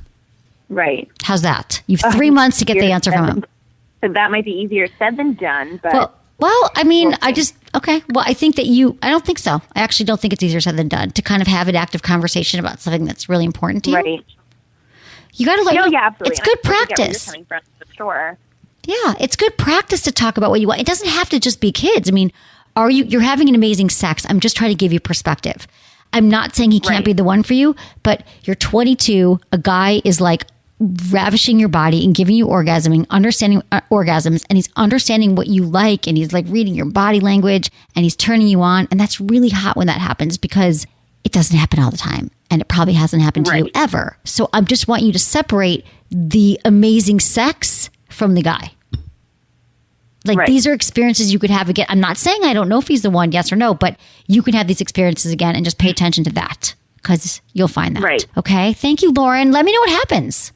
Right. How's that? You've 3 months to get the answer from him. So that might be easier said than done, but... Well, I mean, I think that I don't think so. I actually don't think it's easier said than done to kind of have an active conversation about something that's really important to you. Right. You got to learn. No, yeah, absolutely. It's good practice. Sure. Yeah, it's good practice to talk about what you want. It doesn't have to just be kids. I mean, you're having an amazing sex. I'm just trying to give you perspective. I'm not saying he can't be the one for you, but you're 22. A guy is like ravishing your body and giving you understanding orgasms, and he's understanding what you like, and he's like reading your body language, and he's turning you on. And that's really hot when that happens because it doesn't happen all the time, and it probably hasn't happened to you ever. So I just want you to separate the amazing sex from the guy. Like these are experiences you could have again. I'm not saying I don't know if he's the one, yes or no, but you can have these experiences again and just pay attention to that because you'll find that. Right. Okay. Thank you, Lauren. Let me know what happens.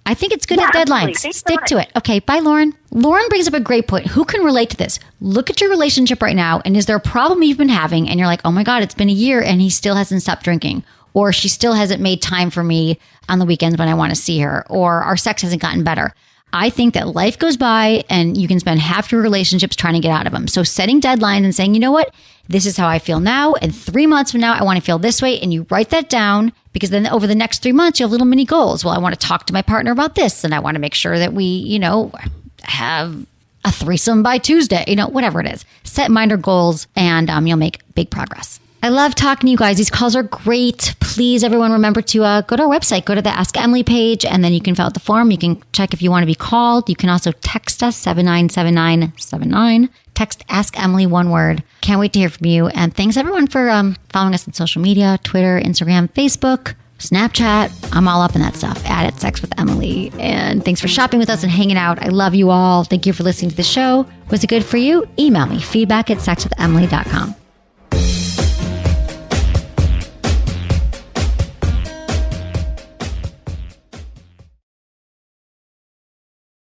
I think it's good to have deadlines. Stick to it. Okay, bye, Lauren. Lauren brings up a great point. Who can relate to this? Look at your relationship right now, and is there a problem you've been having, and you're like, oh my God, it's been a year, and he still hasn't stopped drinking, or she still hasn't made time for me on the weekends when I want to see her, or our sex hasn't gotten better. I think that life goes by, and you can spend half your relationships trying to get out of them. So setting deadlines and saying, you know what? This is how I feel now, and 3 months from now, I want to feel this way, and you write that down. Because then over the next 3 months, you have little mini goals. Well, I want to talk to my partner about this, and I want to make sure that we, have a threesome by Tuesday, whatever it is. Set minor goals, and you'll make big progress. I love talking to you guys. These calls are great. Please, everyone, remember to go to our website, go to the Ask Emily page, and then you can fill out the form. You can check if you want to be called. You can also text us, 797979. Text Ask Emily, one word. Can't wait to hear from you. And thanks, everyone, for following us on social media, Twitter, Instagram, Facebook, Snapchat. I'm all up in that stuff. At Sex with Emily. And thanks for shopping with us and hanging out. I love you all. Thank you for listening to the show. Was it good for you? Email me, feedback@sexwithemily.com.